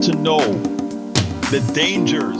to know the dangers.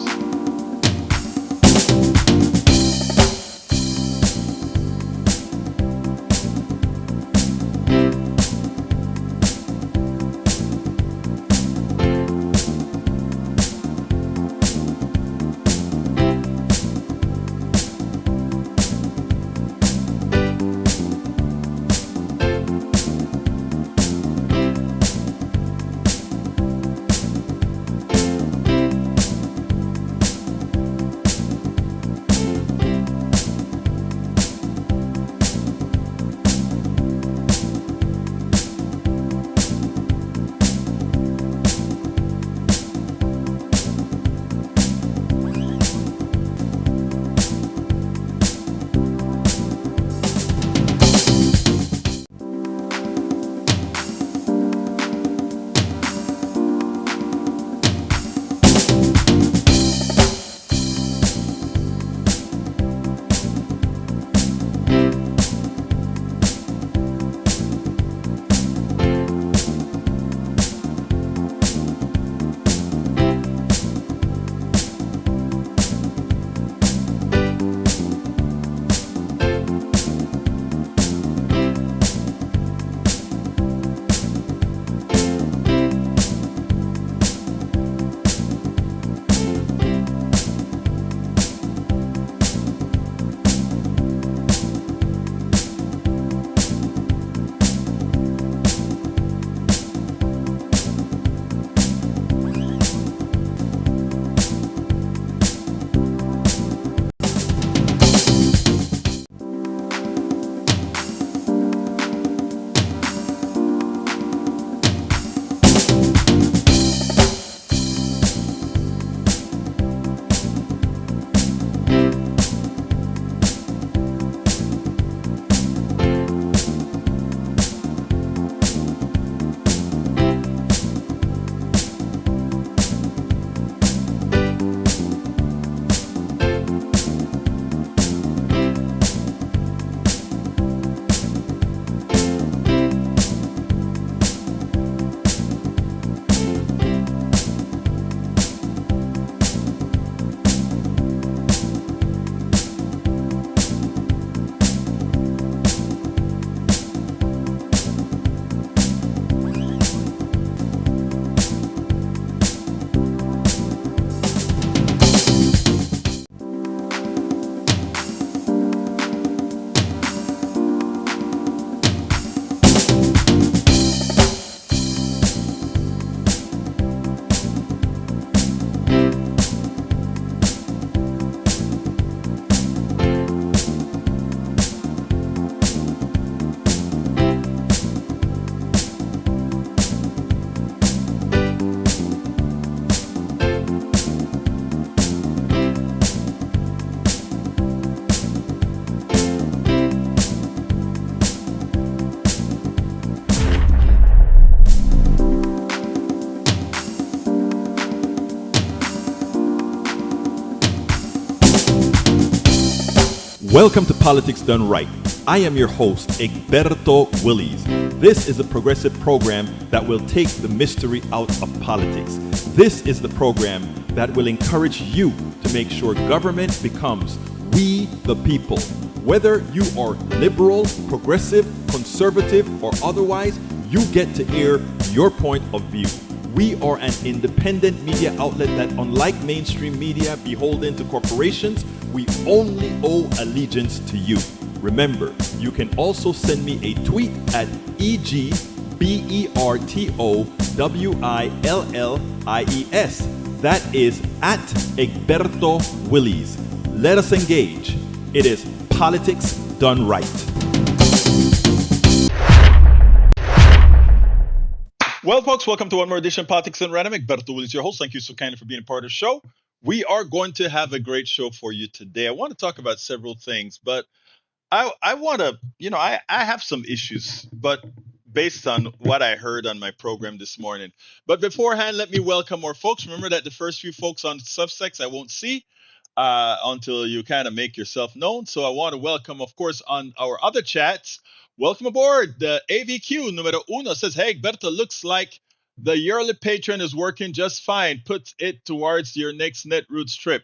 Welcome to Politics Done Right. I am your host, Egberto Willies. This is a progressive program that will take the mystery out of politics. This is the program that will encourage you to make sure government becomes we the people. Whether you are liberal, progressive, conservative, or otherwise, you get to air your point of view. We are an independent media outlet that, unlike mainstream media beholden to corporations, we only owe allegiance to you. Remember, you can also send me a tweet at EGBERTOWILLIES. That is at Egberto Willies. Let us engage. It is Politics Done Right. Well, folks, welcome to one more edition of Politics Done Right. I'm Egberto Willies, your host. Thank you so kindly for being a part of the show. We are going to have a great show for you today. I want to talk about several things, but I want to, I have some issues, but based on what I heard on my program this morning. But beforehand, let me welcome more folks. Remember that the first few folks on Substacks I won't see until you kind of make yourself known. So I want to welcome, of course, on our other chats. Welcome aboard. The AVQ numero uno says, hey, Berta, looks like The yearly patron is working just fine. Put it towards your next Netroots trip.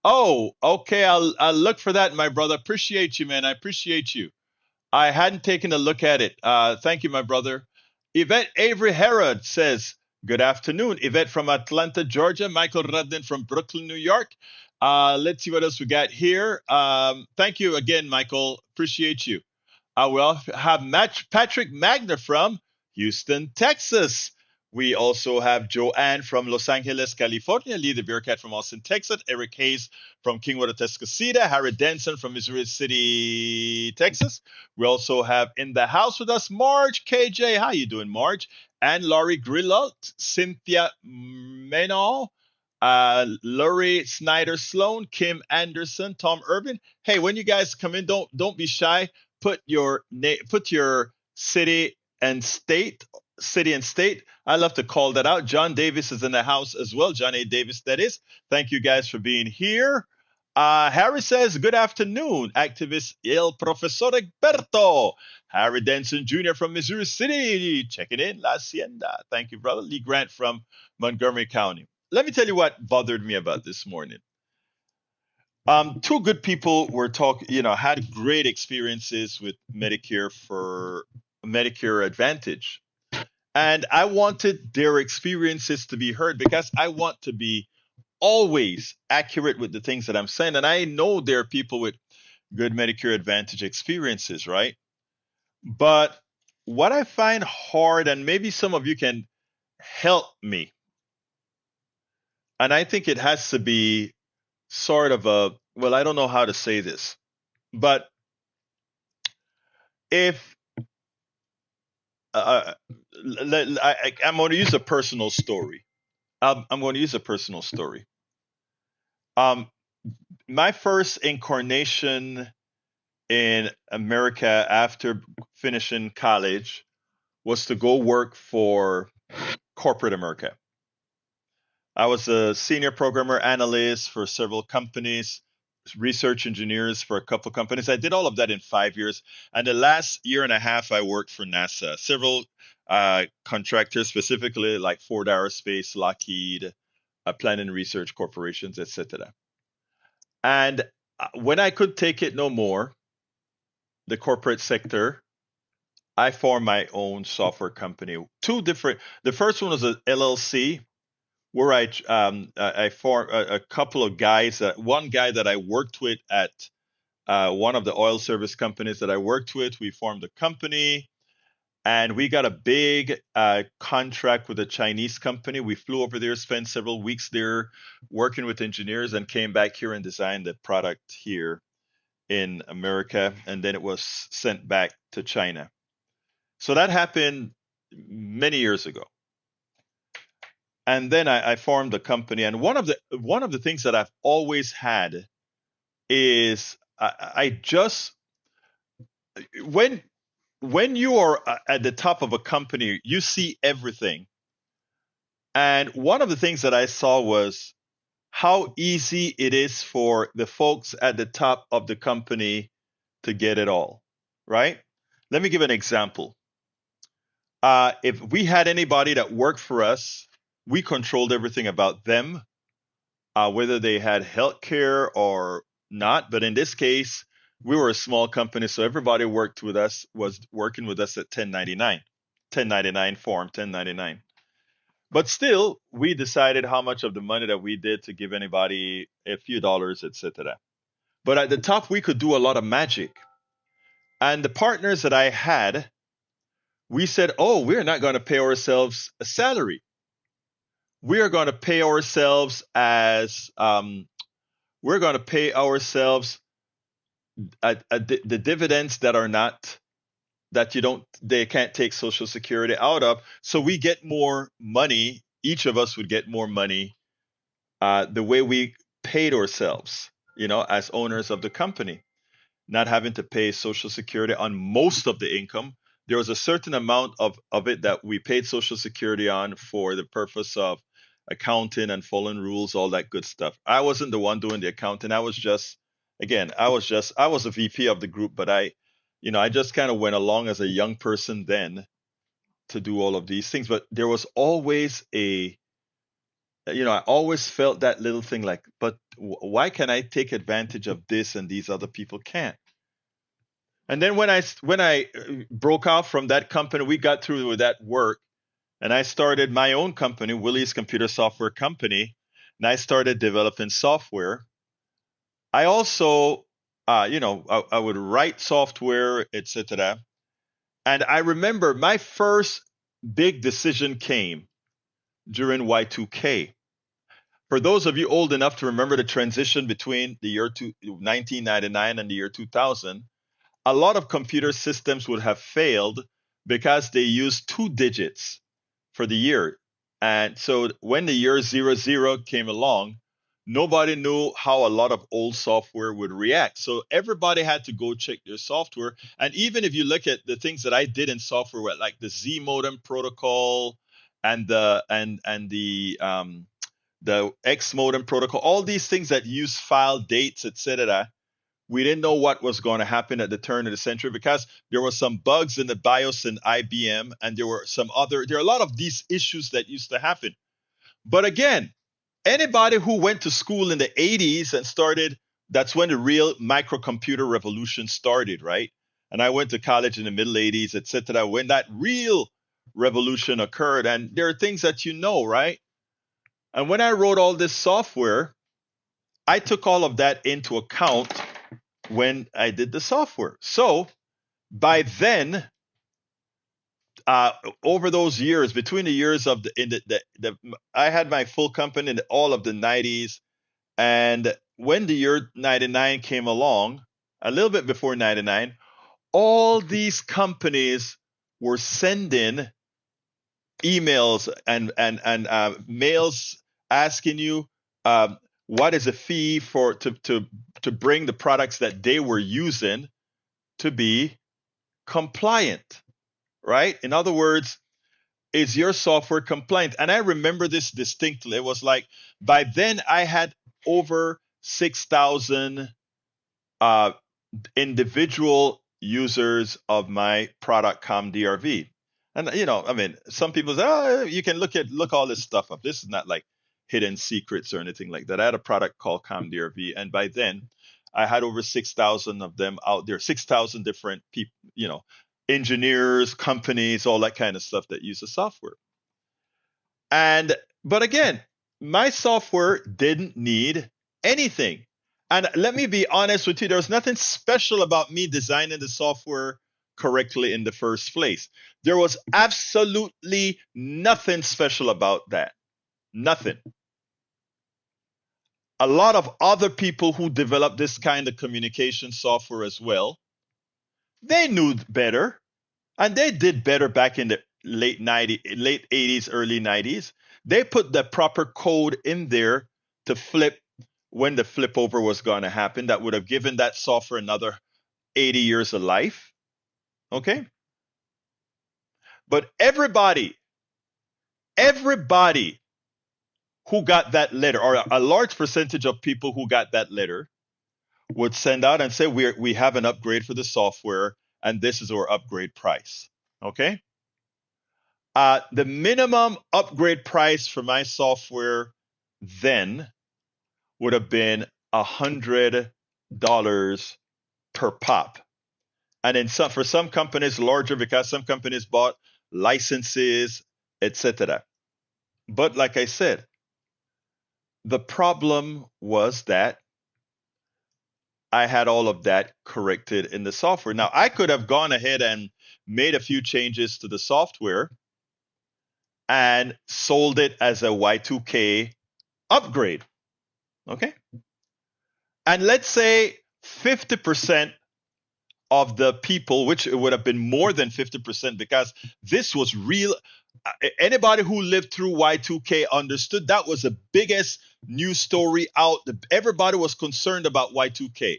Oh, okay. I'll look for that, my brother. Appreciate you, man. I appreciate you. I hadn't taken a look at it. Thank you, my brother. Yvette Avery Herod says, good afternoon. Yvette from Atlanta, Georgia. Michael Rudden from Brooklyn, New York. Let's see what else we got here. Thank you again, Michael. Appreciate you. We also have Patrick Magner from Houston, Texas. We also have Joanne from Los Angeles, California. Lee the Bearcat from Austin, Texas. Eric Hayes from Kingwood, Tuscaloosa. Harry Denson from Missouri City, Texas. We also have in the house with us Marge KJ. How you doing, Marge? And Laurie Grillot, Cynthia Menal, Laurie Snyder Sloan, Kim Anderson, Tom Urban. Hey, when you guys come in, don't be shy. Put your city and state. I love to call that out. John Davis is in the house as well. John A. Davis, that is. Thank you guys for being here. Harry says, good afternoon, activist El Profesor Egberto. Harry Denson Jr. from Missouri City. Checking in, La Hacienda. Thank you, brother. Lee Grant from Montgomery County. Let me tell you what bothered me about this morning. Two good people were had great experiences with Medicare Advantage. And I wanted their experiences to be heard because I want to be always accurate with the things that I'm saying. And I know there are people with good Medicare Advantage experiences, right? But what I find hard, and maybe some of you can help me, and I think it has to be sort of I don't know how to say this, but if I'm going to use a personal story. I'm going to use a personal story. My first incarnation in America after finishing college was to go work for corporate America. I was a senior programmer analyst for several companies, research engineers for a couple companies. I did all of that in 5 years. And the last year and a half, I worked for NASA, several contractors, specifically like Ford Aerospace, Lockheed, Planning Research Corporations, etc. And when I could take it no more, the corporate sector, I formed my own software company. The first one was a LLC where I formed a couple of guys. One guy that I worked with at one of the oil service companies that I worked with, we formed a company, and we got a big contract with a Chinese company. We flew over there, spent several weeks there working with engineers, and came back here and designed the product here in America, and then it was sent back to China. So that happened many years ago. And then I formed a company, and one of the things that I've always had is when you are at the top of a company, you see everything. And one of the things that I saw was how easy it is for the folks at the top of the company to get it all, right? Let me give an example. If we had anybody that worked for us, we controlled everything about them, whether they had health care or not. But in this case, we were a small company, so everybody was working with us at 1099 form, 1099. But still, we decided how much of the money that we did to give anybody a few dollars, etc. But at the top, we could do a lot of magic. And the partners that I had, we said, oh, we're not going to pay ourselves a salary. We are going to pay ourselves the dividends they can't take Social Security out of. So we get more money. Each of us would get more money the way we paid ourselves, as owners of the company, not having to pay Social Security on most of the income. There was a certain amount of it that we paid Social Security on for the purpose of accounting and following rules, all that good stuff. I wasn't the one doing the accounting. I was a VP of the group, but I just kind of went along as a young person then to do all of these things, but there was always I always felt that little thing like, but why can I take advantage of this and these other people can't? And then when I broke out from that company, we got through with that work, and I started my own company, Willie's Computer Software Company, and I started developing software. I also, I would write software, etc. And I remember my first big decision came during Y2K. For those of you old enough to remember the transition between the year 1999 and the year 2000, a lot of computer systems would have failed because they used two digits for the year. And so when the year 00 came along, nobody knew how a lot of old software would react. So everybody had to go check their software. And even if you look at the things that I did in software, like the Z modem protocol and the X modem protocol, all these things that use file dates, etc. We didn't know what was going to happen at the turn of the century because there were some bugs in the BIOS in IBM, and there are a lot of these issues that used to happen. But again, anybody who went to school in the 80s and that's when the real microcomputer revolution started, right? And I went to college in the middle 80s, etc., when that real revolution occurred. And there are things that right? And when I wrote all this software, I took all of that into account when I did the software. So by then, over those years, between the years of I had my full company in all of the 90s, and when the year 99 came along, a little bit before 99, all these companies were sending emails and mails asking you what is a fee for to bring the products that they were using to be compliant, right? In other words, is your software compliant? And I remember this distinctly. It was like by then I had over 6,000 individual users of my product ComDRV. And I mean, some people say, oh, you can look all this stuff up. This is not like hidden secrets or anything like that. I had a product called ComDRV, and by then I had over 6,000 of them out there, 6,000 different people, engineers, companies, all that kind of stuff that use the software. But again, my software didn't need anything. And let me be honest with you, there was nothing special about me designing the software correctly in the first place. There was absolutely nothing special about that. Nothing. A lot of other people who developed this kind of communication software as well, they knew better, and they did better back in the late 80s, early 90s. They put the proper code in there to flip when the flip over was going to happen. That would have given that software another 80 years of life. Okay. But everybody who got that letter, or a large percentage of people who got that letter, would send out and say, we have an upgrade for the software, and this is our upgrade price. Okay. The minimum upgrade price for my software then would have been $100 per pop. And for some companies larger, because some companies bought licenses, etc. But like I said, the problem was that I had all of that corrected in the software. Now I could have gone ahead and made a few changes to the software and sold it as a Y2K upgrade. Okay. And let's say 50% of the people, which it would have been more than 50%, because this was real. Anybody who lived through Y2K understood that was the biggest news story out. Everybody was concerned about Y2K.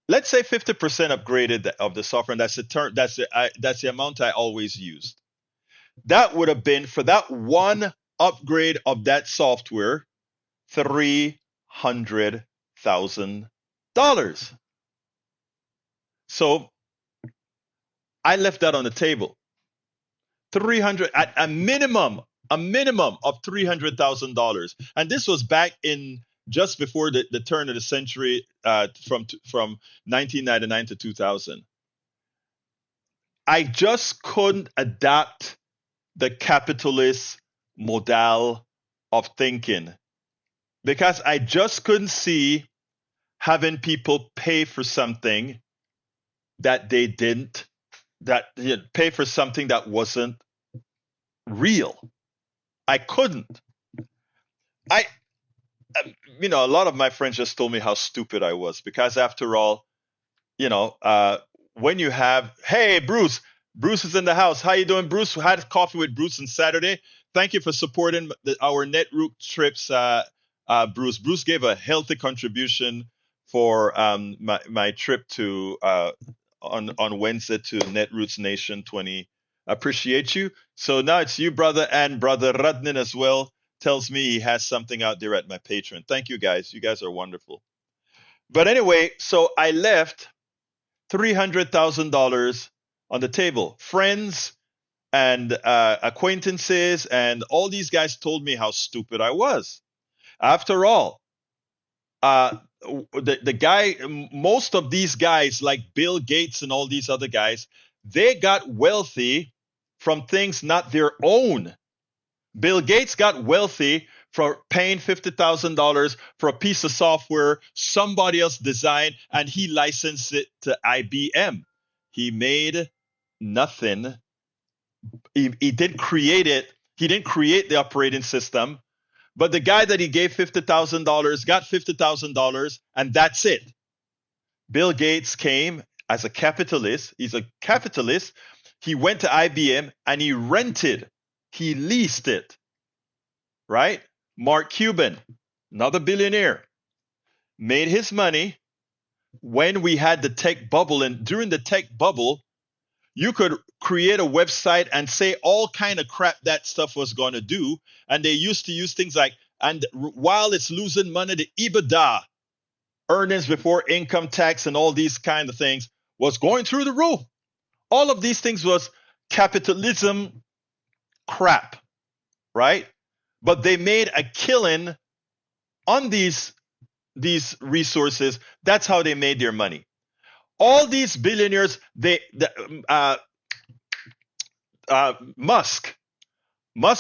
Let's say 50% upgraded of the software, and that's the amount I always used. That would have been, for that one upgrade of that software, $300,000. So I left that on the table. 300 at a minimum of $300,000. And this was back in just before the turn of the century, from 1999 to 2000. I just couldn't adapt the capitalist model of thinking because I just couldn't see having people pay for something that they didn't, that pay for something that wasn't real. I couldn't. I, a lot of my friends just told me how stupid I was because after all, you know, when you have, hey, Bruce is in the house. How you doing, Bruce? We had coffee with Bruce on Saturday. Thank you for supporting our Netroot trips, Bruce. Bruce gave a healthy contribution for my trip to on Wednesday to Netroots Nation 20. Appreciate you. So now it's you, brother, and brother Radnin as well. Tells me he has something out there at my Patreon. Thank you, guys. You guys are wonderful. But anyway, so I left $300,000 on the table. Friends and acquaintances and all these guys told me how stupid I was. After all, the guy, most of these guys like Bill Gates and all these other guys, they got wealthy from things not their own. Bill Gates got wealthy for paying $50,000 for a piece of software somebody else designed, and he licensed it to IBM. He made nothing. He didn't create it. He didn't create the operating system. But the guy that he gave $50,000 got $50,000, and that's it. Bill Gates came as a capitalist. He's a capitalist. He went to IBM and he rented. He leased it, right? Mark Cuban, another billionaire, made his money when we had the tech bubble. And during the tech bubble, you could create a website and say all kind of crap that stuff was going to do. And they used to use things like, and while it's losing money, the EBITDA, earnings before income tax and all these kind of things, was going through the roof. All of these things was capitalism crap, right? But they made a killing on these resources. That's how they made their money. All these billionaires, Musk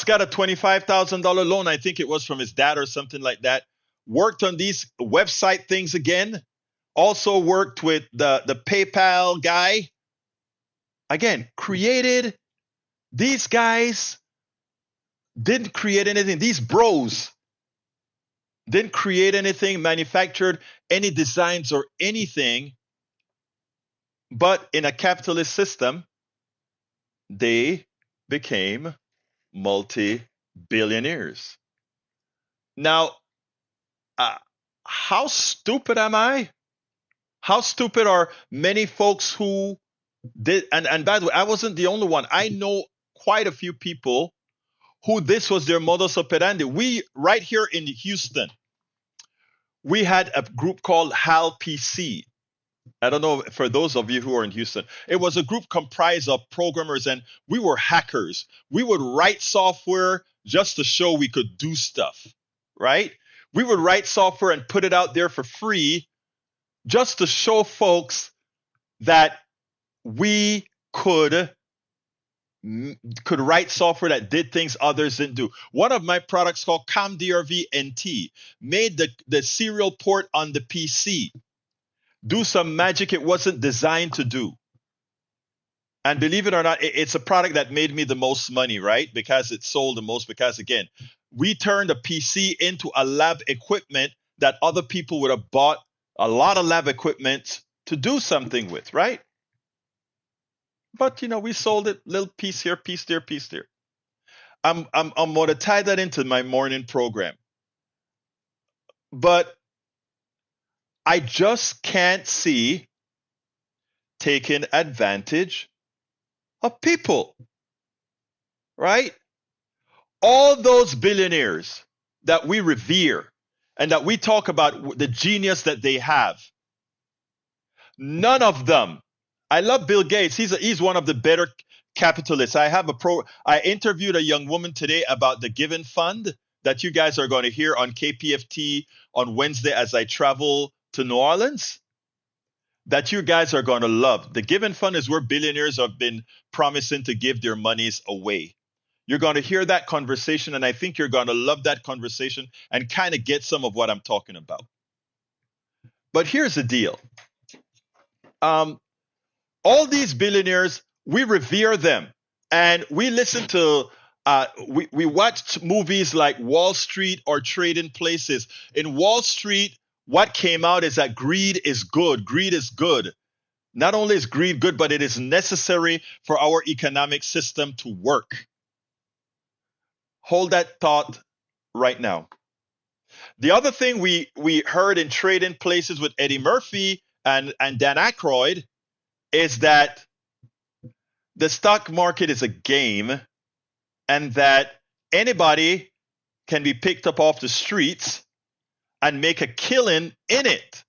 got a $25,000 loan, I think it was from his dad or something like that. Worked on these website things again. Also worked with the PayPal guy. Again, created. These guys didn't create anything. These bros didn't create anything, manufactured any designs or anything. But in a capitalist system, they became multi-billionaires. Now, how stupid am I? How stupid are many folks who did? And by the way, I wasn't the only one. I know quite a few people who this was their modus operandi. We, right here in Houston, we had a group called HAL PC. I don't know, for those of you who are in Houston, it was a group comprised of programmers, and we were hackers. We would write software just to show we could do stuff, right? We would write software and put it out there for free just to show folks that we could write software that did things others didn't do. One of my products called ComDRV NT made the serial port on the PC do some magic it wasn't designed to do. And believe it or not, it's a product that made me the most money, right? Because it sold the most. Because again, we turned a PC into a lab equipment that other people would have bought a lot of lab equipment to do something with, right? But we sold it, little piece here, piece there, piece there. I'm going to tie that into my morning program. But I just can't see taking advantage of people, right? All those billionaires that we revere and that we talk about the genius that they have, none of them, I love Bill Gates. He's one of the better capitalists. I interviewed a young woman today about the Given Fund that you guys are going to hear on KPFT on Wednesday as I travel to New Orleans. That you guys are going to love. The Given Fund is where billionaires have been promising to give their monies away. You're going to hear that conversation, and I think you're going to love that conversation and kind of get some of what I'm talking about. But here's the deal. All these billionaires, we revere them, and we listen to we watched movies like Wall Street or Trading Places. In Wall Street, what came out is that greed is good. Greed is good. Not only is greed good, but it is necessary for our economic system to work. Hold that thought right now. The other thing we heard in Trading Places with Eddie Murphy and Dan Aykroyd is that the stock market is a game and that anybody can be picked up off the streets and make a killing in it.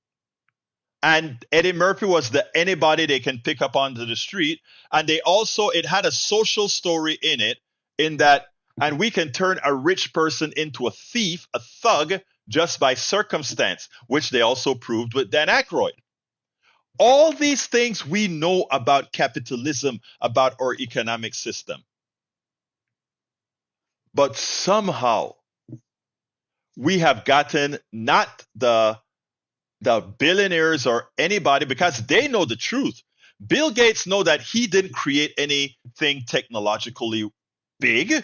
And Eddie Murphy was the anybody they can pick up onto the street. And it had a social story in it, in that, and we can turn a rich person into a thief, a thug, just by circumstance, which they also proved with Dan Aykroyd. All these things we know about capitalism, about our economic system. But somehow we have gotten not the billionaires or anybody, because they know the truth. Bill Gates know that he didn't create anything technologically big.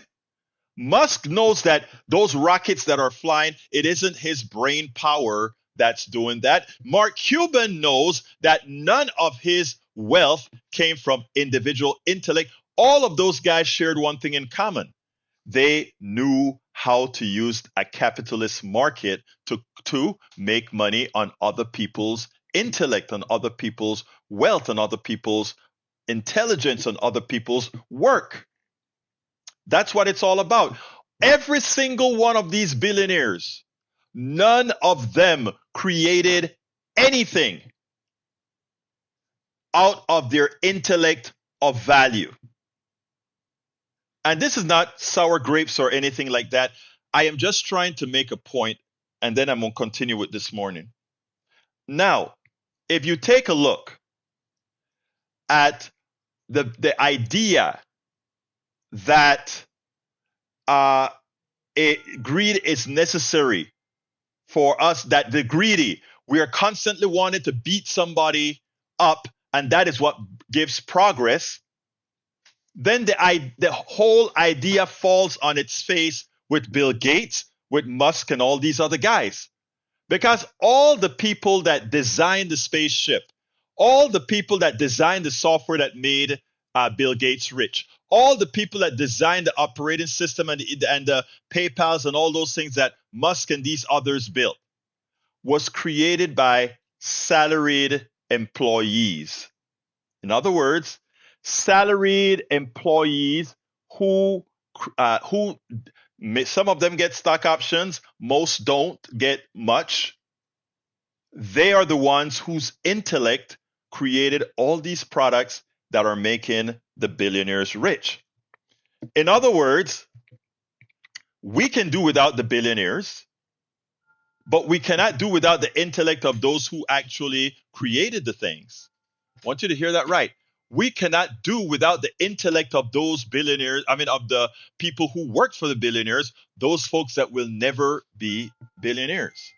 Musk knows that those rockets that are flying, it isn't his brain power that's doing that. Mark Cuban knows that none of his wealth came from individual intellect. All of those guys shared one thing in common. They knew how to use a capitalist market to make money on other people's intellect, on other people's wealth, on other people's intelligence, on other people's work. That's what it's all about. Every single one of these billionaires, none of them created anything out of their intellect of value. And this is not sour grapes or anything like that. I am just trying to make a point, and then I'm going to continue with this morning. Now, if you take a look at the idea that greed is necessary for us, that the greedy, we are constantly wanting to beat somebody up, and that is what gives progress, then the whole idea falls on its face with Bill Gates, with Musk, and all these other guys. Because all the people that designed the spaceship, all the people that designed the software that made Bill Gates rich, all the people that designed the operating system and the PayPals and all those things that Musk and these others built, was created by salaried employees. In other words, salaried employees who some of them get stock options, most don't get much. They are the ones whose intellect created all these products that are making the billionaires rich. In other words, we can do without the billionaires, but we cannot do without the intellect of those who actually created the things. I want you to hear that right. We cannot do without the intellect of those billionaires, of the people who work for the billionaires, those folks that will never be billionaires.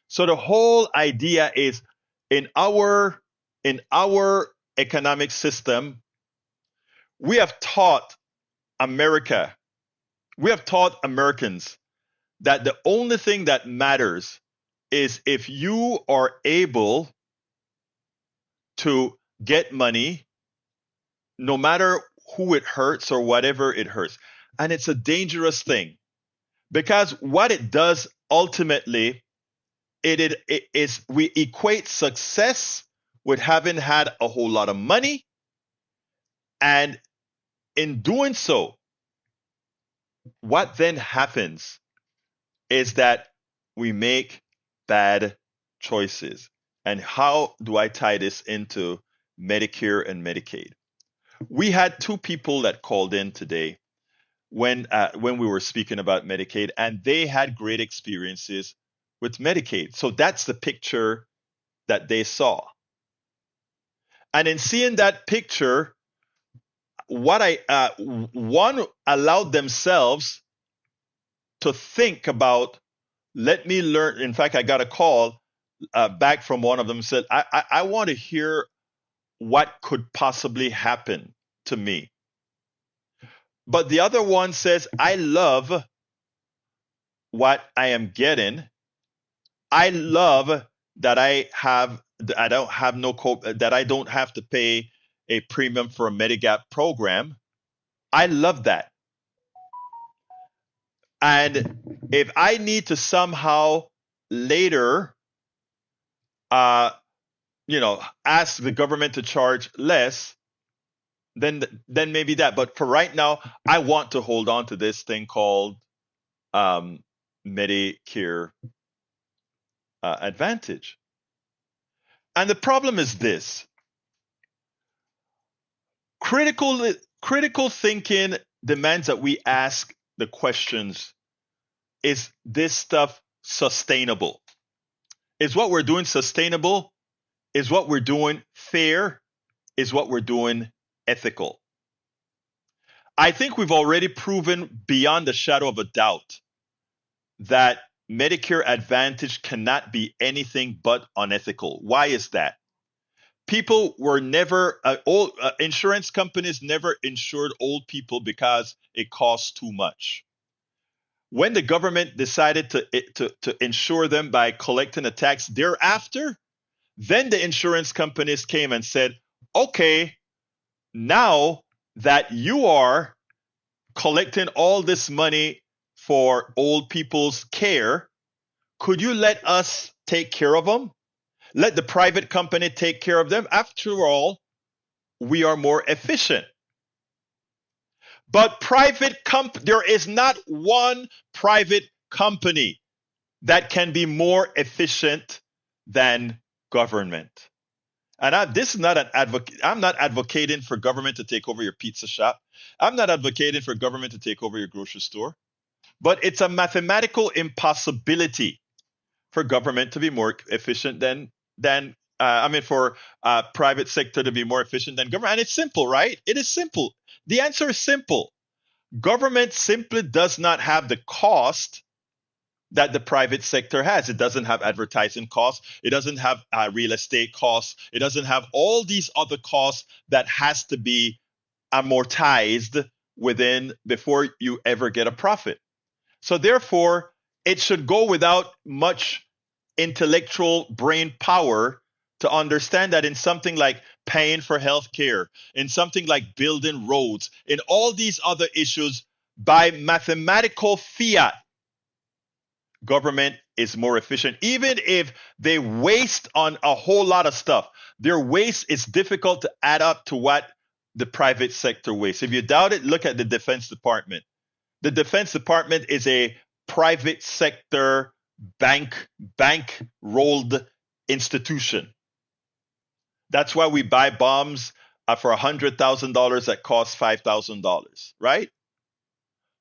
So the whole idea is, in our economic system, we have taught Americans that the only thing that matters is if you are able to get money, no matter who it hurts or whatever it hurts. And it's a dangerous thing, because what it does ultimately, it is we equate success with having had a whole lot of money. And in doing so, what then happens is that we make bad choices. And how do I tie this into Medicare and Medicaid. We had two people that called in today when we were speaking about Medicaid, and they had great experiences with Medicaid. So that's the picture that they saw. And in seeing that picture, one allowed themselves to think about, let me learn. In fact, I got a call back from one of them, said, I want to hear what could possibly happen to me. But the other one says, I love what I am getting. I love that I don't have no that I don't have to pay a premium for a Medigap program. I love that. And if I need to somehow later uh ask the government to charge less, then maybe that. But for right now, I want to hold on to this thing called um, Medicare Advantage. And the problem is this: critical critical thinking demands that we ask the questions: is this stuff sustainable? Is what we're doing sustainable? Is what we're doing fair? Is what we're doing ethical? I think we've already proven beyond a shadow of a doubt that Medicare Advantage cannot be anything but unethical. Why is that? People were never insurance companies never insured old people because it costs too much. When the government decided to insure them by collecting a tax thereafter, then the insurance companies came and said, okay, now that you are collecting all this money for old people's care, could you let us take care of them? Let the private company take care of them. After all, we are more efficient. But there is not one private company that can be more efficient than government. And this is not an advocate. I'm not advocating for government to take over your pizza shop. I'm not advocating for government to take over your grocery store. But it's a mathematical impossibility for government to be more efficient for private sector to be more efficient than government. And it's simple, right? It is simple. The answer is simple. Government simply does not have the cost that the private sector has. It doesn't have advertising costs. It doesn't have real estate costs. It doesn't have all these other costs that has to be amortized before you ever get a profit. So therefore, it should go without much intellectual brain power to understand that in something like paying for health care, in something like building roads, in all these other issues, by mathematical fiat, government is more efficient. Even if they waste on a whole lot of stuff, their waste is difficult to add up to what the private sector wastes. If you doubt it, look at the Defense Department. The Defense Department is a private sector bank rolled institution. That's why we buy bombs for $100,000 that cost $5,000, right?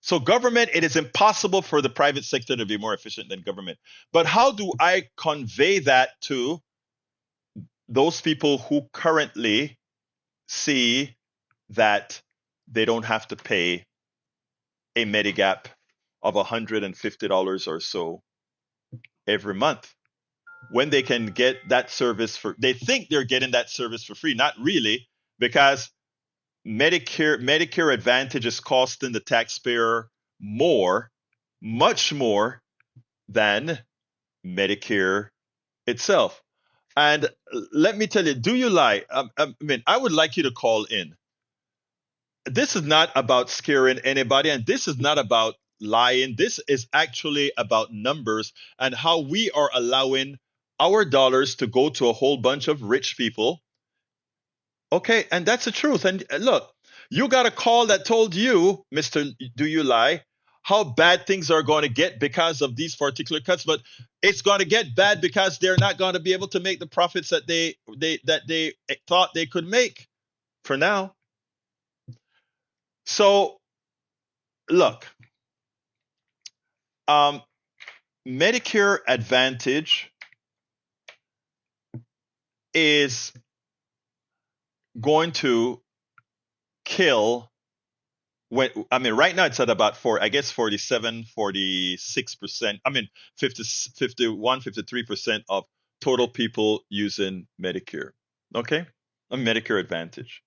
So government, it is impossible for the private sector to be more efficient than government. But how do I convey that to those people who currently see that they don't have to pay a Medigap of $150 or so every month, when they can get that service they think they're getting that service for free? Not really, because Medicare Advantage is costing the taxpayer much more than Medicare itself. And let me tell you, do you lie? I would like you to call in. This is not about scaring anybody, and this is not about lying. This is actually about numbers and how we are allowing our dollars to go to a whole bunch of rich people. Okay, and that's the truth. And look, you got a call that told you, Mr. Do You Lie, how bad things are going to get because of these particular cuts, but it's going to get bad because they're not going to be able to make the profits that they thought they could make for now. So look, um, Medicare Advantage is going to kill when I mean right now it's at about 47, 46%. I mean 50, 51, 53% of total people using Medicare. Okay? A Medicare Advantage.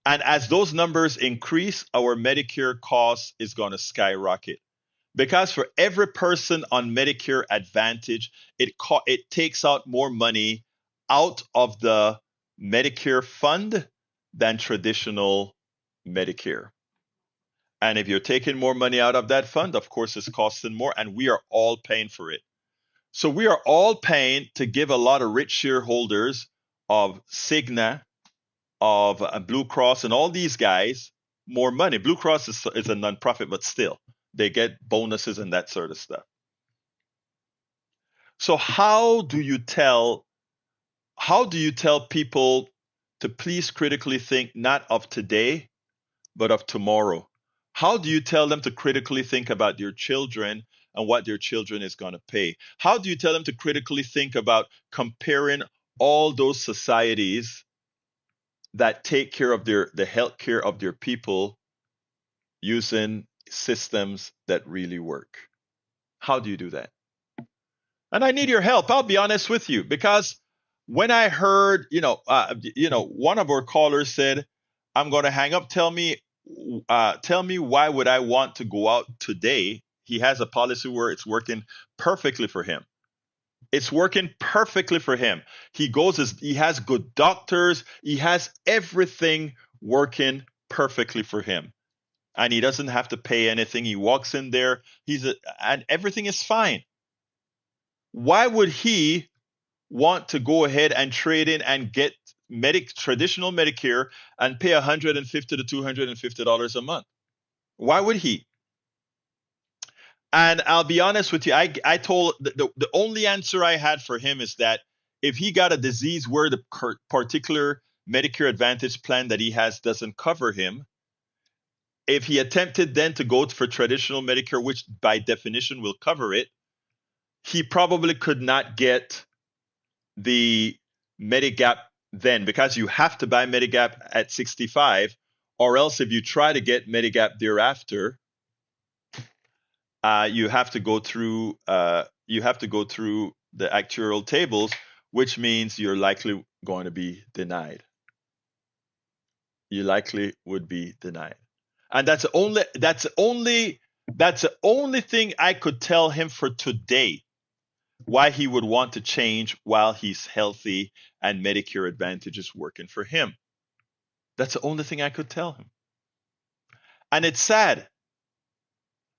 And as those numbers increase, our Medicare cost is going to skyrocket. Because for every person on Medicare Advantage, it takes out more money out of the Medicare fund than traditional Medicare. And if you're taking more money out of that fund, of course, it's costing more, and we are all paying for it. So we are all paying to give a lot of rich shareholders of Cigna, of Blue Cross, and all these guys more money. Blue Cross is a nonprofit, but still, they get bonuses and that sort of stuff. So how do you tell people to please critically think not of today, but of tomorrow? How do you tell them to critically think about their children and what their children is going to pay? How do you tell them to critically think about comparing all those societies that take care of the health care of their people using systems that really work? How do you do that? And I need your help. I'll be honest with you, because when I heard, one of our callers said, "I'm going to hang up. Tell me why would I want to go out today?" He has a policy where it's working perfectly for him. It's working perfectly for him. He has good doctors. He has everything working perfectly for him, and he doesn't have to pay anything. He walks in there. And everything is fine. Why would he want to go ahead and trade in and get traditional Medicare and pay $150 to $250 a month? Why would he? And I'll be honest with you, I told the only answer I had for him is that if he got a disease where the particular Medicare Advantage plan that he has doesn't cover him, if he attempted then to go for traditional Medicare, which by definition will cover it, he probably could not get the Medigap then, because you have to buy Medigap at 65, or else if you try to get Medigap thereafter, you have to go through the actuarial tables, which means you're likely going to be denied. You likely would be denied, and that's the only thing I could tell him for today why he would want to change while he's healthy and Medicare Advantage is working for him. That's the only thing I could tell him. And it's sad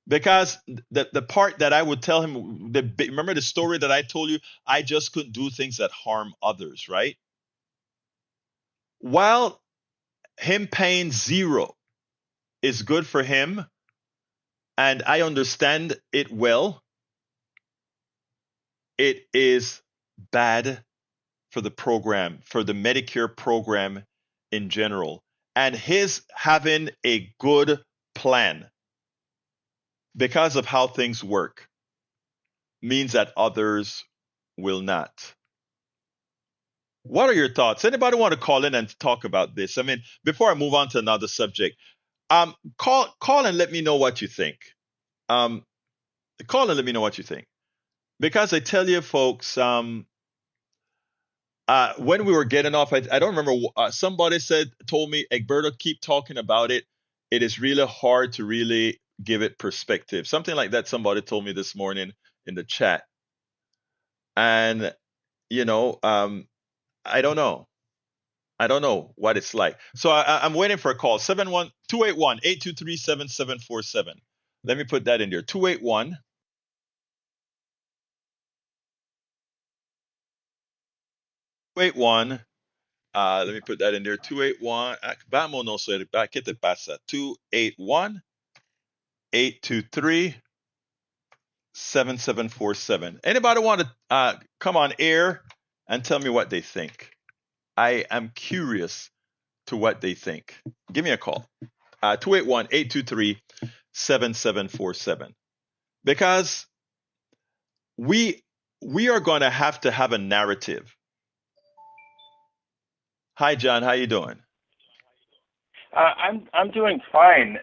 because the part that I would tell him, remember the story that I told you, I just couldn't do things that harm others, right? While him paying zero is good for him, and I understand it well, it is bad for the program, for the Medicare program in general. And his having a good plan because of how things work means that others will not. What are your thoughts? Anybody want to call in and talk about this? I mean, before I move on to another subject, call and let me know what you think. Um, call and let me know what you think. Because I tell you, folks, when we were getting off, I don't remember. Somebody told me, Egberto, keep talking about it. It is really hard to really give it perspective. Something like that. Somebody told me this morning in the chat, and you know, I don't know. I don't know what it's like. So I'm waiting for a call. 281-823-7747. Let me put that in there. 281. Let me put that in there. 281. Vámonos, ¿qué te pasa? 281 823-7747. Anybody want to come on air and tell me what they think? I am curious to what they think. Give me a call. 281-823-7747. Because we are going to have a narrative. Hi, John. How you doing? I'm doing fine.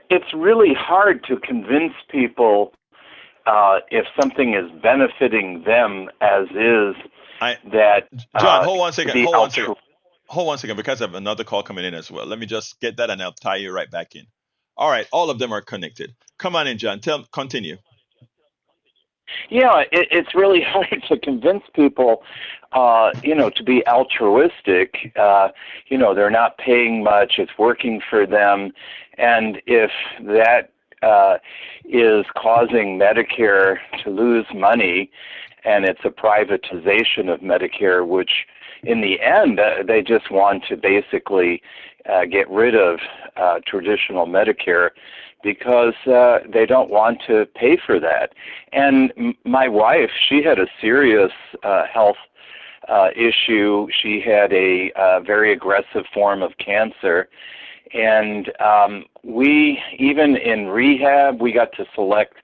It's really hard to convince people if something is benefiting them as is that John, hold one second. the Hold one second. Hold one second because I have another call coming in as well. Let me just get that and I'll tie you right back in. All right, all of them are connected. Come on in, John. Continue. Yeah, it's really hard to convince people, to be altruistic. They're not paying much; it's working for them, and if that is causing Medicare to lose money, and it's a privatization of Medicare, which in the end they just want to basically get rid of traditional Medicare because they don't want to pay for that. And my wife, she had a serious health issue. She had a very aggressive form of cancer. And we, even in rehab, we got to select.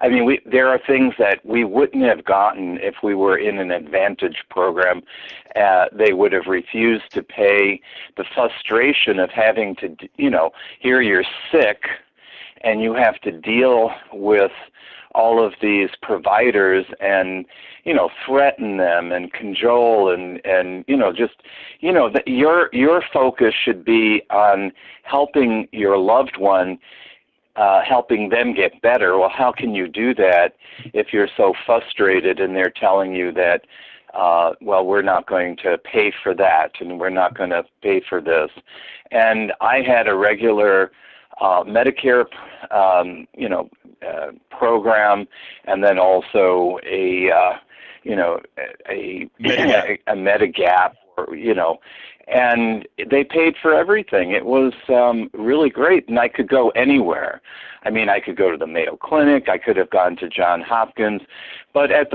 I mean, there are things that we wouldn't have gotten if we were in an Advantage program. They would have refused to pay. The frustration of having to, here you're sick, and you have to deal with all of these providers and, threaten them and cajole and that your focus should be on helping your loved one, helping them get better. Well, how can you do that if you're so frustrated and they're telling you that, we're not going to pay for that and we're not going to pay for this. And I had a regular Medicare, program, and then also a Medigap, and they paid for everything. It was really great, and I could go anywhere. I mean, I could go to the Mayo Clinic, I could have gone to Johns Hopkins, but at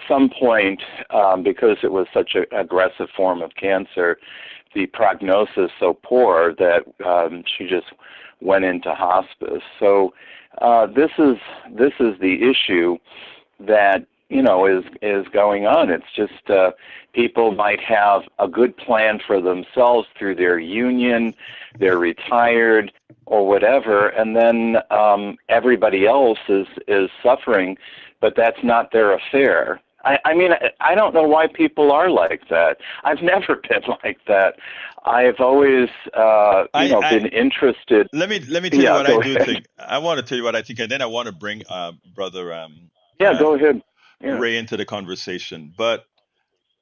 some point, because it was such an aggressive form of cancer, the prognosis so poor that she just went into hospice. So this is the issue that is going on. It's just people might have a good plan for themselves through their union, they're retired or whatever, and then everybody else is suffering, but that's not their affair. I mean, I don't know why people are like that. I've never been like that. I've always, been interested. Let me tell you what I do think. I want to tell you what I think, and then I want to bring brother go ahead. Yeah. Ray into the conversation. But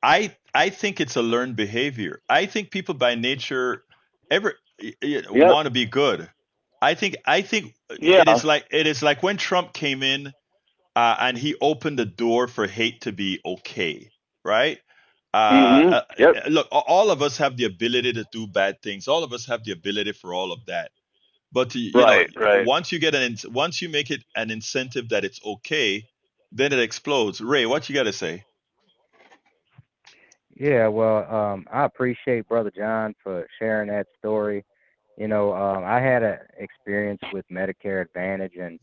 I think it's a learned behavior. I think people by nature want to be good. I think it is like when Trump came in and he opened the door for hate to be okay, right? Look, all of us have the ability to do bad things. All of us have the ability for all of that. But right. once you make it an incentive that it's okay, then it explodes. Ray, what you got to say? Yeah, well, I appreciate Brother John for sharing that story. I had an experience with Medicare Advantage, and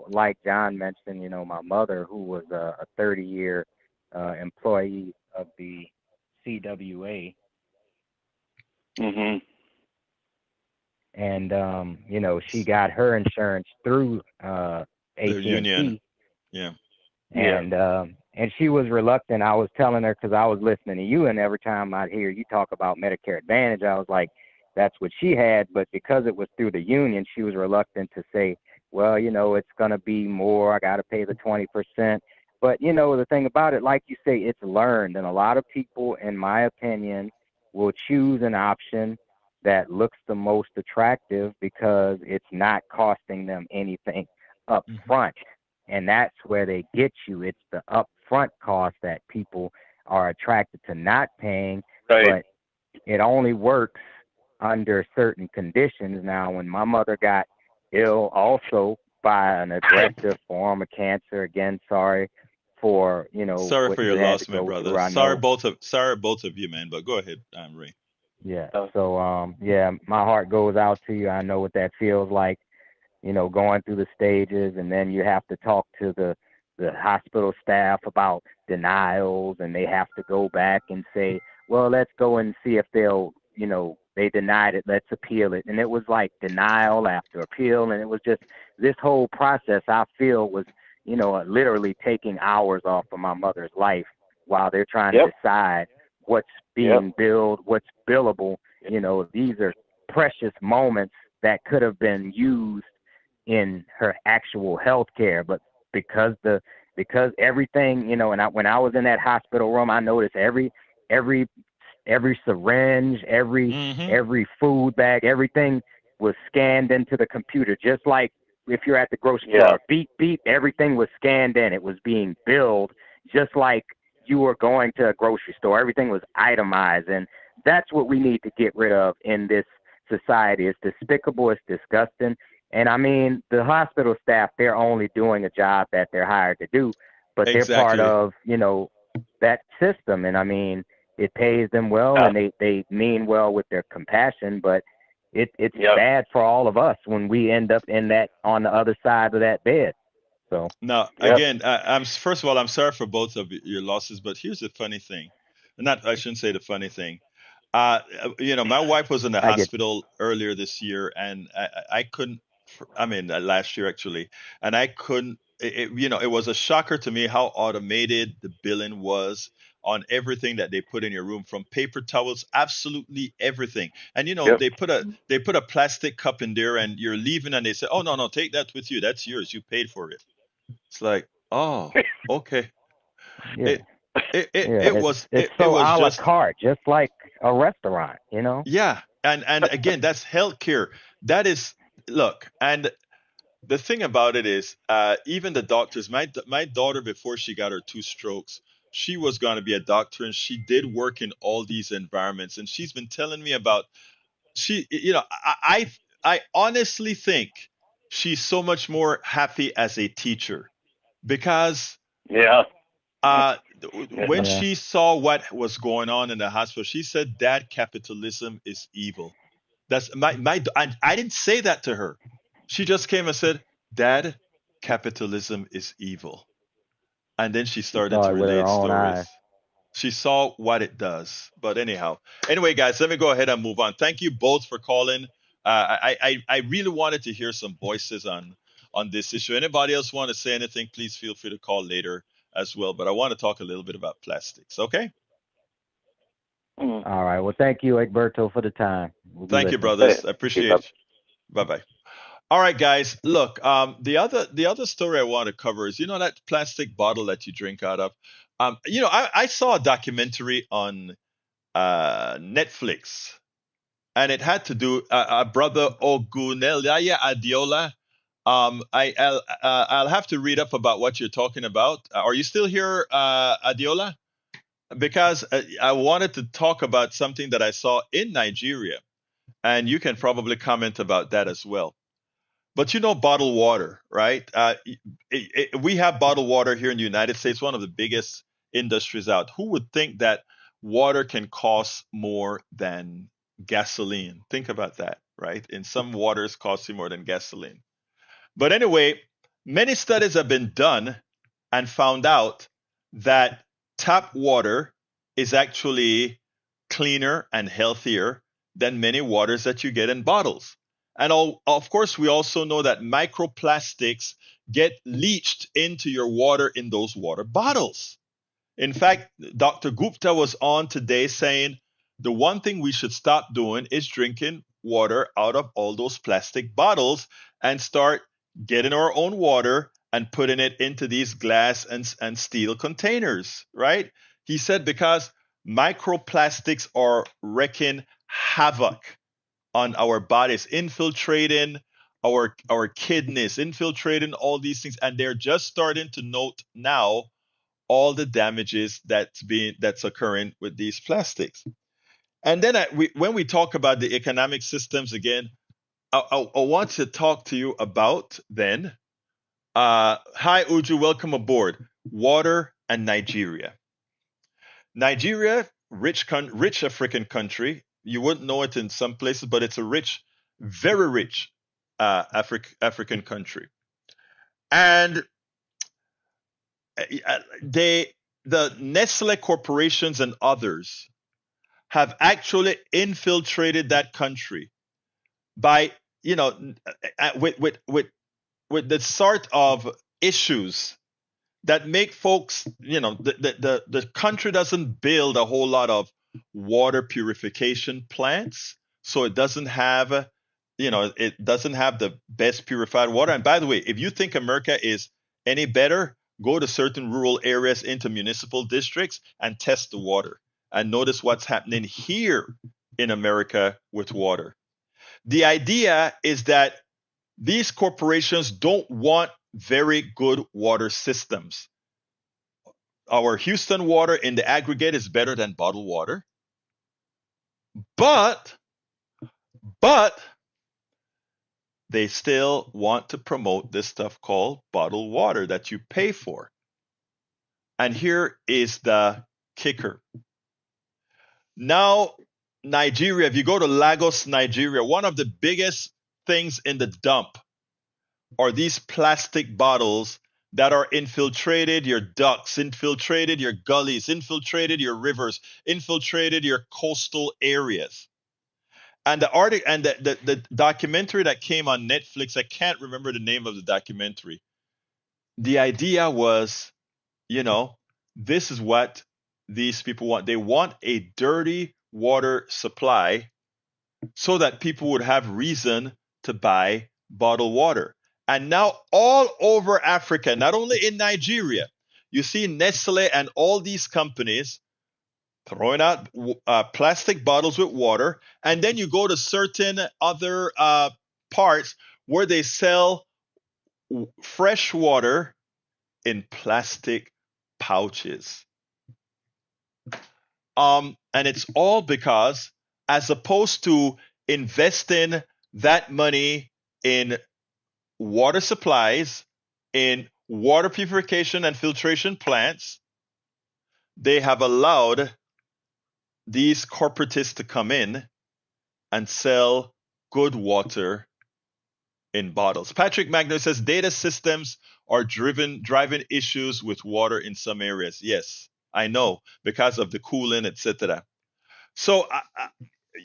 like John mentioned, my mother, who was a 30-year employee of the CWA, and she got her insurance through AT&T. Union. Yeah. And she was reluctant. I was telling her, because I was listening to you, and every time I'd hear you talk about Medicare Advantage, I was like, that's what she had. But because it was through the union, she was reluctant to say, well, it's going to be more. I got to pay the 20%. But, the thing about it, like you say, it's learned. And a lot of people, in my opinion, will choose an option that looks the most attractive because it's not costing them anything up front. And that's where they get you. It's the upfront cost that people are attracted to not paying. Right. But it only works under certain conditions. Now, when my mother got ill also by an aggressive form of cancer. Again, sorry for Sorry what for you your had to loss, my go through. brother. I know. Sorry both of you, man. But go ahead, Ray. Yeah. Oh, So yeah, my heart goes out to you. I know what that feels like, going through the stages, and then you have to talk to the hospital staff about denials, and they have to go back and say, well, let's go and see if they'll, they denied it, let's appeal it. And it was like denial after appeal, and it was just this whole process I feel was, literally taking hours off of my mother's life while they're trying to yep, decide what's yep, being billed, what's billable. These are precious moments that could have been used in her actual health care, but because everything, and when I was in that hospital room, I noticed every every syringe, Mm-hmm. every food bag, everything was scanned into the computer, just like if you're at the grocery yeah, store, beep beep, everything was scanned in. It was being billed just like you were going to a grocery store. Everything was itemized, and that's what we need to get rid of in this society. It's despicable, it's disgusting. And I mean, the hospital staff, they're only doing a job that they're hired to do, but they're part Exactly. of, that system. And I mean, it pays them well, yeah, and they mean well with their compassion, but it's yep. bad for all of us when we end up in that, on the other side of that bed. So, Now, Yep. again, I'm first of all, I'm sorry for both of your losses, but here's the funny thing. Not, I shouldn't say the funny thing. My wife was in the I get hospital earlier this year, and I couldn't. I mean, last year actually, and I couldn't. It was a shocker to me how automated the billing was on everything that they put in your room, from paper towels, absolutely everything. And Yep. they put a plastic cup in there, and you're leaving, and they say, "Oh, no, no, take that with you. That's yours. You paid for it." It's like, oh, okay. yeah. It it it, Yeah, it was it's it, it so was a la just, carte, just like a restaurant. yeah. And again, that's healthcare. That is, look, and the thing about it is, even the doctors, my daughter, before she got her two strokes, she was going to be a doctor, and she did work in all these environments, and she's been telling me about, I honestly think she's so much more happy as a teacher, because Yeah. uh, Yeah. when Yeah. she saw what was going on in the hospital, she said, "Dad, capitalism is evil." That's my. I didn't say that to her. She just came and said, "Dad, capitalism is evil." And then she She started saw to it with her relate own eyes. stories. She saw what it does. But anyhow, anyway, guys, let me go ahead and move on. Thank you both for calling. I really wanted to hear some voices on this issue. Anybody else want to say anything? Please feel free to call later as well. But I want to talk a little bit about plastics. Okay. Mm. All right. Well, thank you, Egberto, for the time. We'll be Thank you, listening. Hey, brothers. I keep up. appreciate you. Bye bye. All right, guys. Look, the other story I want to cover is, that plastic bottle that you drink out of. I saw a documentary on Netflix, and it had to do, brother Ogunelaya Adiola. I'll have to read up about what you're talking about. Are you still here, Adiola? Because I wanted to talk about something that I saw in Nigeria, and you can probably comment about that as well. But bottled water, right? We have bottled water here in the United States, one of the biggest industries out. Who would think that water can cost more than gasoline? Think about that, right? In some waters costing more than gasoline. But anyway, many studies have been done and found out that tap water is actually cleaner and healthier than many waters that you get in bottles. And of course, we also know that microplastics get leached into your water in those water bottles. In fact, Dr. Gupta was on today saying the one thing we should stop doing is drinking water out of all those plastic bottles, and start getting our own water and putting it into these glass and steel containers, right? He said because microplastics are wreaking havoc on our bodies, infiltrating our kidneys, infiltrating all these things, and they're just starting to note now all the damages that's occurring with these plastics. And then when we talk about the economic systems again, I want to talk to you about then. Hi, Uju, welcome aboard. Water and Nigeria. Nigeria, rich African country. You wouldn't know it in some places, but it's a rich, very rich African country. And they, the Nestle corporations and others have actually infiltrated that country by, you know, with the sort of issues that make folks, the country doesn't build a whole lot of water purification plants, so it doesn't have, it doesn't have the best purified water. And by the way, if you think America is any better, go to certain rural areas into municipal districts and test the water and notice what's happening here in America with water. The idea is that these corporations don't want very good water systems. Our Houston water in the aggregate is better than bottled water. But they still want to promote this stuff called bottled water that you pay for. And here is the kicker. Now, Nigeria, if you go to Lagos, Nigeria, one of the biggest things in the dump are these plastic bottles that are infiltrated your ducts, infiltrated your gullies, infiltrated your rivers, infiltrated your coastal areas. And the article and the documentary that came on Netflix, I can't remember the name of the documentary. The idea was, you know, this is what these people want. They want a dirty water supply so that people would have reason to buy bottled water. And now all over Africa, not only in Nigeria, you see Nestle and all these companies throwing out plastic bottles with water. And then you go to certain other parts where they sell fresh water in plastic pouches. And it's all because, as opposed to investing that money in water supplies, in water purification and filtration plants, they have allowed these corporatists to come in and sell good water in bottles. Patrick Magno says data systems are driving issues with water in some areas. Yes, I know, because of the cooling, etc. So,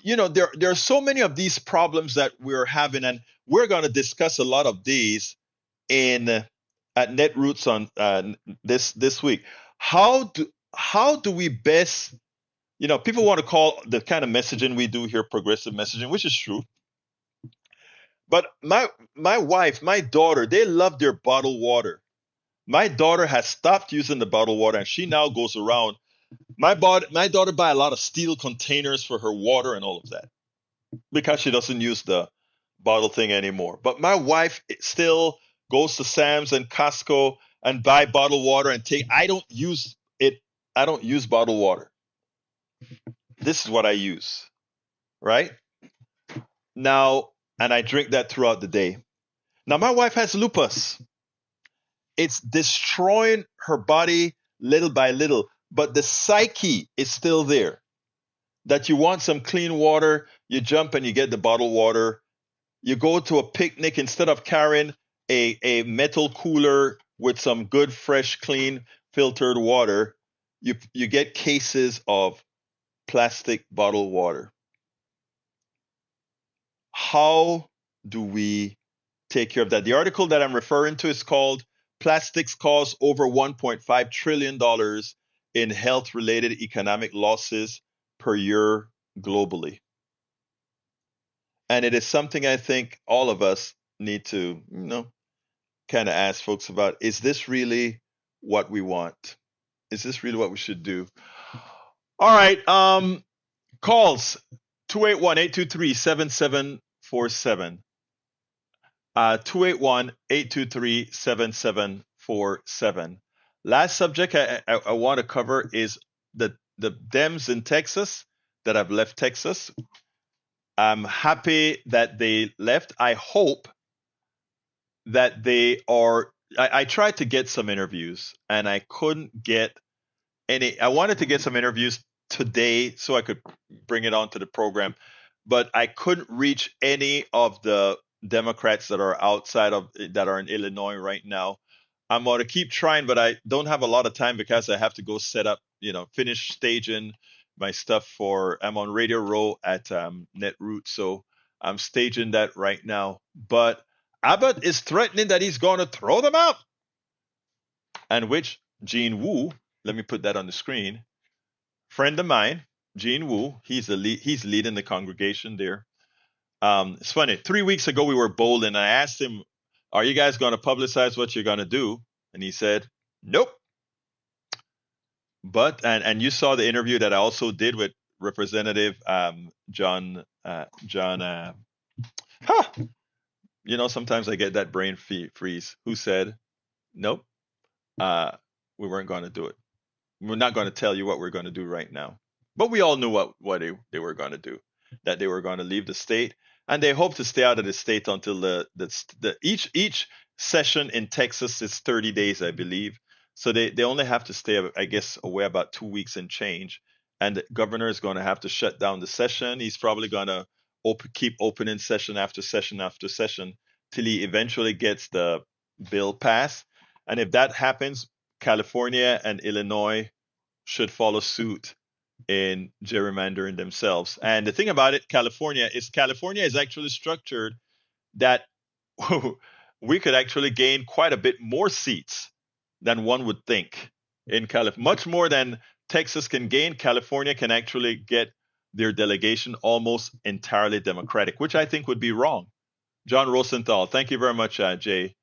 there are so many of these problems that we're having, and we're going to discuss a lot of these in at Netroots on this week. How do we best, people want to call the kind of messaging we do here progressive messaging, which is true. But my wife, my daughter, they love their bottled water. My daughter has stopped using the bottled water, and she now goes around. My daughter buy a lot of steel containers for her water and all of that because she doesn't use the bottle thing anymore. But my wife still goes to Sam's and Costco and buy bottled water and take. I don't use it. I don't use bottled water. This is what I use, right? Now, and I drink that throughout the day. Now, my wife has lupus. It's destroying her body little by little, but the psyche is still there. That you want some clean water, you jump and you get the bottled water. You go to a picnic, instead of carrying a metal cooler with some good, fresh, clean, filtered water, you get cases of plastic bottled water. How do we take care of that? The article that I'm referring to is called Plastics Cause Over $1.5 trillion in Health-Related Economic Losses per Year globally. And it is something I think all of us need to, kind of ask folks about. Is this really what we want? Is this really what we should do? All right. Calls 281-823-7747. 281-823-7747. Last subject I want to cover is the Dems in Texas that have left Texas. I'm happy that they left. I hope that they are. I tried to get some interviews and I couldn't get any. I wanted to get some interviews today so I could bring it onto the program, but I couldn't reach any of the Democrats that are outside of that are in Illinois right now. I'm going to keep trying, but I don't have a lot of time because I have to go set up, finish staging my stuff for. I'm on Radio Row at Netroot, so I'm staging that right now. But Abbott is threatening that he's going to throw them out, and which Gene Wu, let me put that on the screen. Friend of mine, Gene Wu, he's leading the congregation there. It's funny. 3 weeks ago, we were bowling, and I asked him, "Are you guys going to publicize what you're going to do?" And he said, "Nope." But and you saw the interview that I also did with Representative John. Huh, sometimes I get that brain freeze. Who said, "Nope, we weren't going to do it. We're not going to tell you what we're going to do right now." But we all knew what they were going to do, that they were going to leave the state, and they hope to stay out of the state until each session in Texas is 30 days, I believe. So they only have to stay, I guess, away about 2 weeks and change. And the governor is going to have to shut down the session. He's probably going to keep opening session after session after session till he eventually gets the bill passed. And if that happens, California and Illinois should follow suit in gerrymandering themselves. And the thing about it, California is actually structured that we could actually gain quite a bit more seats than one would think in California. Much more than Texas can gain, California can actually get their delegation almost entirely Democratic, which I think would be wrong. John Rosenthal, thank you very much, Jay,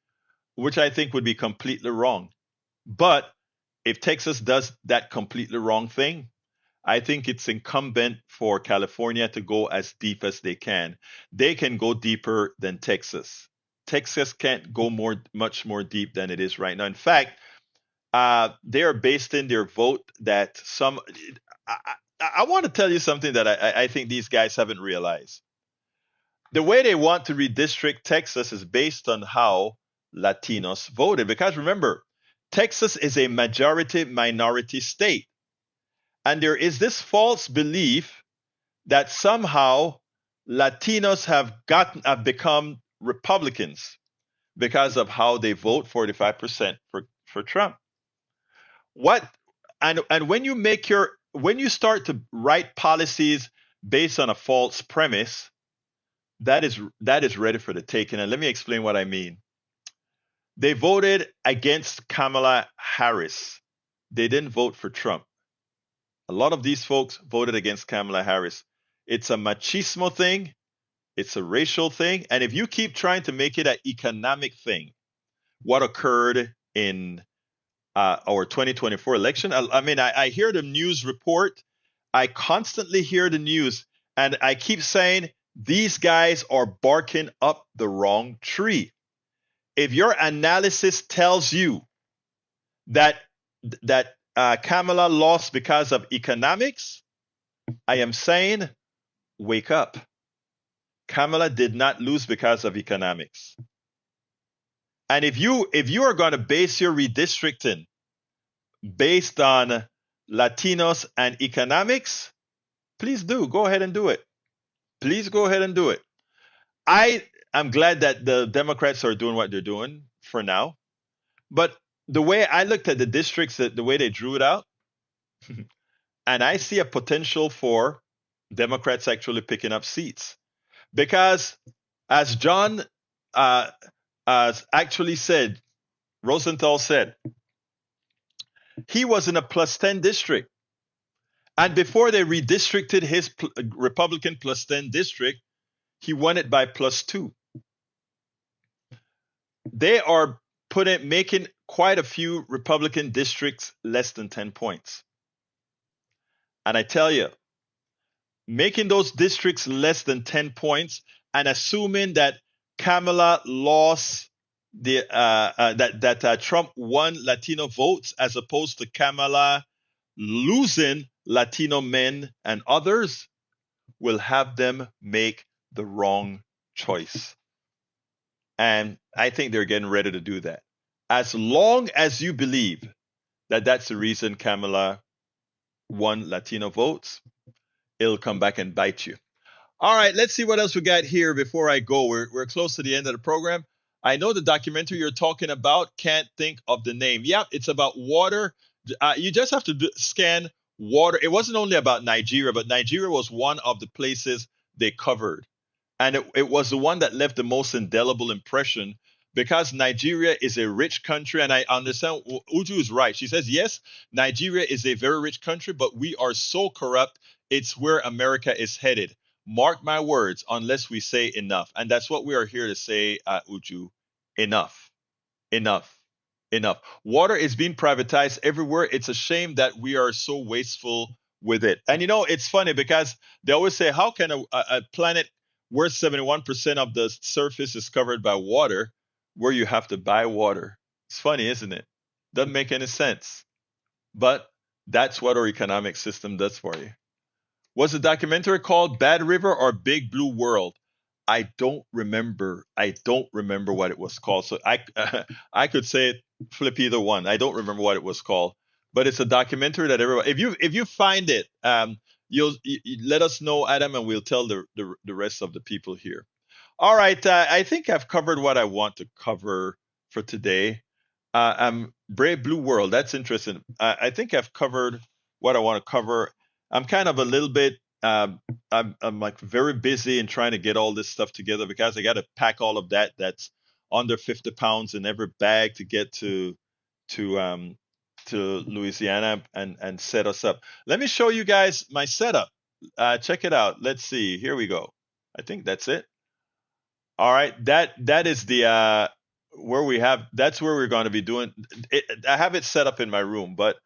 which I think would be completely wrong. But if Texas does that completely wrong thing, I think it's incumbent for California to go as deep as they can. They can go deeper than Texas. Texas can't go much more deep than it is right now. In fact, they are based in their vote that some. I want to tell you something that I think these guys haven't realized. The way they want to redistrict Texas is based on how Latinos voted. Because remember, Texas is a majority minority state. And there is this false belief that somehow Latinos have become Republicans because of how they vote 45% for Trump. And when you start to write policies based on a false premise, that is ready for the taking. And let me explain what I mean. They voted against Kamala Harris. They didn't vote for Trump. A lot of these folks voted against Kamala Harris. It's a machismo thing. It's a racial thing. And if you keep trying to make it an economic thing, what occurred in our 2024 election, I hear the news report. I constantly hear the news, and I keep saying these guys are barking up the wrong tree. If your analysis tells you that Kamala lost because of economics, I am saying, wake up. Kamala did not lose because of economics. And if you are going to base your redistricting based on Latinos and economics, please go ahead and do it. Please go ahead and do it. I'm glad that the Democrats are doing what they're doing for now. But the way I looked at the districts, the way they drew it out, and I see a potential for Democrats actually picking up seats. Because as John actually said, Rosenthal said, he was in a plus 10 district. And before they redistricted his Republican plus 10 district, he won it by plus 2. They are making quite a few Republican districts less than 10 points. And I tell you, making those districts less than 10 points and assuming that Kamala lost that Trump won Latino votes as opposed to Kamala losing Latino men and others will have them make the wrong choice. And I think they're getting ready to do that. As long as you believe that that's the reason Kamala won Latino votes, it'll come back and bite you. All right, let's see what else we got here before I go. We're close to the end of the program. I know the documentary you're talking about. Can't think of the name. Yeah, it's about water. You just have to scan water. It wasn't only about Nigeria, but Nigeria was one of the places they covered. And it was the one that left the most indelible impression because Nigeria is a rich country. And I understand Uju is right. She says, yes, Nigeria is a very rich country, but we are so corrupt. It's where America is headed. Mark my words, unless we say enough. And that's what we are here to say, Uju. Enough. Enough. Enough. Water is being privatized everywhere. It's a shame that we are so wasteful with it. And it's funny because they always say, how can a planet where 71% of the surface is covered by water, where you have to buy water? It's funny, isn't it? Doesn't make any sense. But that's what our economic system does for you. Was the documentary called Bad River or Big Blue World? I don't remember. I don't remember what it was called. So I could say it, flip either one. I don't remember what it was called, but it's a documentary that everybody. If you find it, you let us know, Adam, and we'll tell the rest of the people here. All right, I think I've covered what I want to cover for today. Brave Blue World. That's interesting. I think I've covered what I want to cover. I'm kind of a little bit. I'm like very busy in trying to get all this stuff together because I got to pack all of that that's under 50 pounds in every bag to get to um to Louisiana and set us up. Let me show you guys my setup. Check it out. Let's see. Here we go. I think that's it. All right, that is the where we have. That's where we're going to be doing. I have it set up in my room, but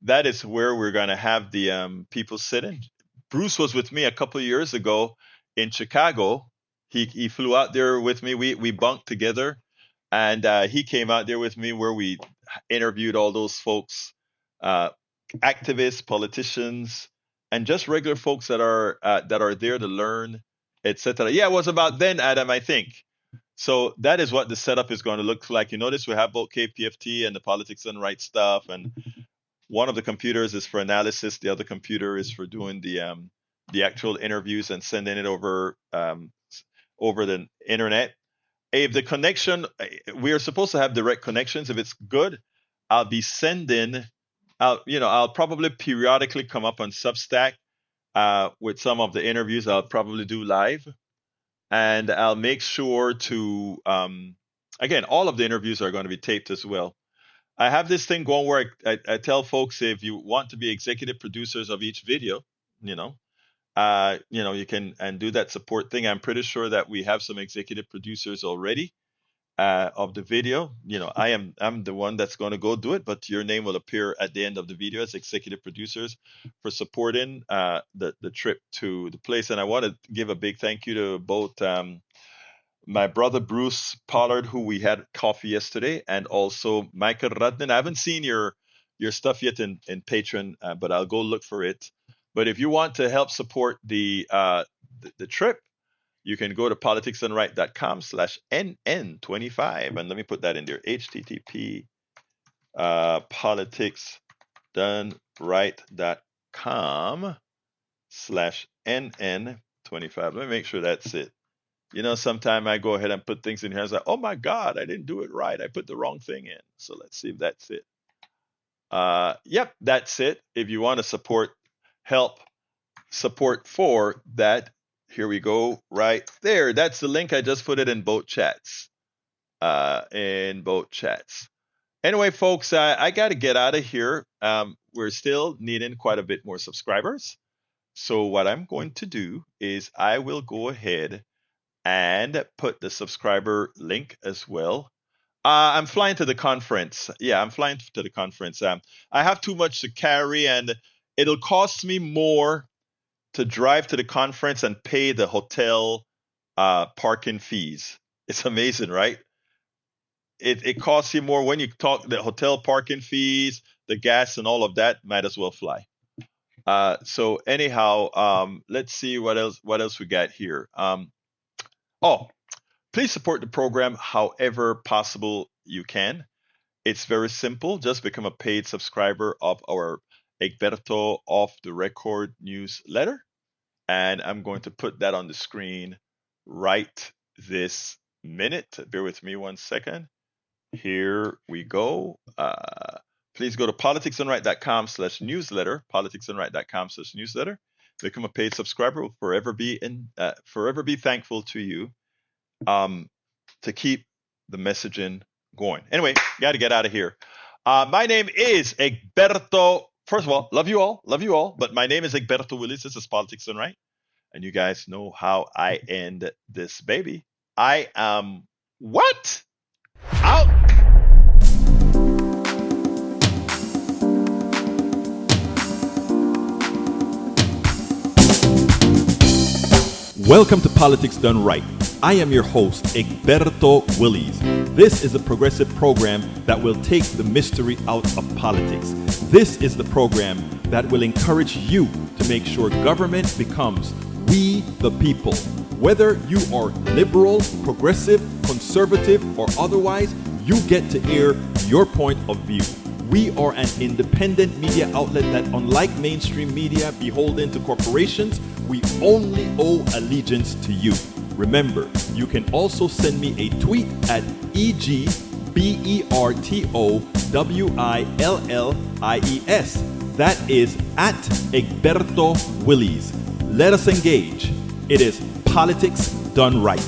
that is where we're going to have the people sitting. Bruce was with me a couple of years ago in Chicago. He flew out there with me. We bunked together, and he came out there with me where we interviewed all those folks, uh, activists, politicians, and just regular folks that are there to learn, etc. Yeah, it was about then, Adam, I think. So that is what the setup is going to look like. You notice we have both KPFT and the politics and right stuff, and one of the computers is for analysis. The other computer is for doing the actual interviews and sending it over the internet. If the connection, we are supposed to have direct connections. If it's good, I'll be sending. I'll probably periodically come up on Substack with some of the interviews. I'll probably do live, and I'll make sure to. Again, all of the interviews are going to be taped as well. I have this thing going where I tell folks if you want to be executive producers of each video, you know, you can and do that support thing. I'm pretty sure that we have some executive producers already of the video. I'm the one that's going to go do it, but your name will appear at the end of the video as executive producers for supporting the trip to the place. And I want to give a big thank you to both my brother Bruce Pollard, who we had coffee yesterday, and also Michael Rudnin. I haven't seen your stuff yet in Patreon, but I'll go look for it. But if you want to help support the trip, you can go to politicsdoneright.com/NN25. And let me put that in there. HTTP politicsdoneright.com/NN25. Let me make sure that's it. Sometime I go ahead and put things in here. I was like, oh my God, I didn't do it right. I put the wrong thing in. So let's see if that's it. Yep, that's it. If you want to help support for that, here we go right there. That's the link. I just put it in both chats. Anyway, folks, I got to get out of here. We're still needing quite a bit more subscribers. So what I'm going to do is I will go ahead and put the subscriber link as well. I'm flying to the conference. Yeah, I'm flying to the conference. I have too much to carry, and it'll cost me more to drive to the conference and pay the hotel parking fees. It's amazing, right? It costs you more when you talk the hotel parking fees, the gas, and all of that. Might as well fly. So anyhow, let's see what else we got here. Oh, please support the program however possible you can. It's very simple. Just become a paid subscriber of our Egberto Off the Record newsletter. And I'm going to put that on the screen right this minute. Bear with me 1 second. Here we go. Please go to politicsdoneright.com/newsletter, politicsdoneright.com/newsletter. Become a paid subscriber. Will forever be thankful to you to keep the messaging going. Anyway, got to get out of here. My name is Egberto. First of all, love you all. But my name is Egberto Willis. This is Politics Done Right. And you guys know how I end this baby. I am what? Out. Welcome to Politics Done Right. I am your host, Egberto Willis. This is a progressive program that will take the mystery out of politics. This is the program that will encourage you to make sure government becomes we the people. Whether you are liberal, progressive, conservative, or otherwise, you get to air your point of view. We are an independent media outlet that, unlike mainstream media beholden to corporations, we only owe allegiance to you. Remember, you can also send me a tweet at EGBERTOWILLIES. That is at Egberto Willis. Let us engage. It is Politics Done Right.